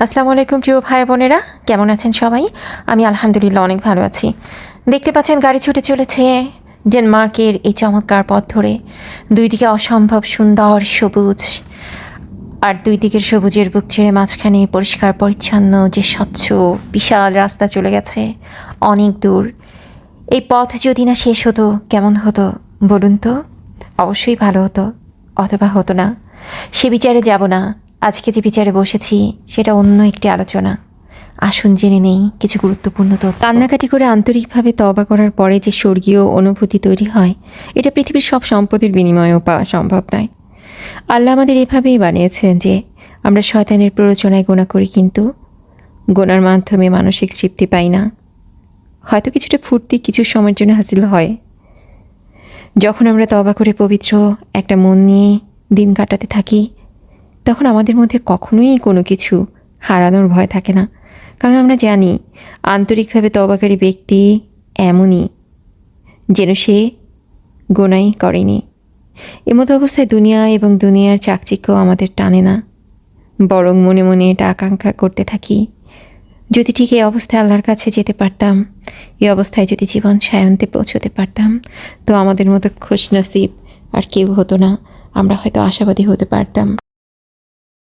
আসসালামু আলাইকুম প্রিয় ভাই বোনেরা, কেমন আছেন সবাই? আমি আলহামদুলিল্লাহ অনেক ভালো আছি। দেখতে পাচ্ছেন গাড়ি ছুটে চলেছে ডেনমার্কের এই চমৎকার পথ ধরে। দুই দিকে অসম্ভব সুন্দর সবুজ, আর দুই দিকের সবুজের বুক ছেড়ে মাঝখানে পরিষ্কার পরিচ্ছন্ন যে স্বচ্ছ বিশাল রাস্তা চলে গেছে অনেক দূর। এই পথ যদি না শেষ হতো কেমন হতো বলুন তো? অবশ্যই ভালো হতো, অথবা হতো না। সে বিচারে যাব না। আজকে যে বিচারে বসেছি সেটা অন্য একটি আলোচনা। আসুন জেনে নেই কিছু গুরুত্বপূর্ণ তথ্য। কান্নাকাটি করে আন্তরিকভাবে তওবা করার পরে যে স্বর্গীয় অনুভূতি তৈরি হয়, এটা পৃথিবীর সব সম্পদের বিনিময়েও পাওয়া সম্ভব নয়। আল্লাহ আমাদের এভাবেই বানিয়েছেন যে আমরা শয়তানের প্ররোচনায় গোনা করি, কিন্তু গোনার মাধ্যমে মানসিক তৃপ্তি পাই না। হয়তো কিছুটা ফুর্তি কিছু সময়ের জন্য হাসিল হয়। যখন আমরা তওবা করে পবিত্র একটা মন নিয়ে দিন কাটাতে থাকি, তখন আমাদের মধ্যে কখনোই কোনো কিছু হারানোর ভয় থাকে না। কারণ আমরা জানি আন্তরিকভাবে তওবাকারী ব্যক্তি এমনই যেন সে গোনাই করেনি। এমতো অবস্থায় দুনিয়া এবং দুনিয়ার চাকচিক্য আমাদের টানে না, বরং মনে মনে এটা আকাঙ্ক্ষা করতে থাকি, যদি ঠিক এই অবস্থায় আল্লাহর কাছে যেতে পারতাম, এই অবস্থায় যদি জীবন সায়ন্তে পৌঁছতে পারতাম, তো আমাদের মতো খুশনসিব আর কেউ হতো না। আমরা হয়তো আশাবাদী হতে পারতাম।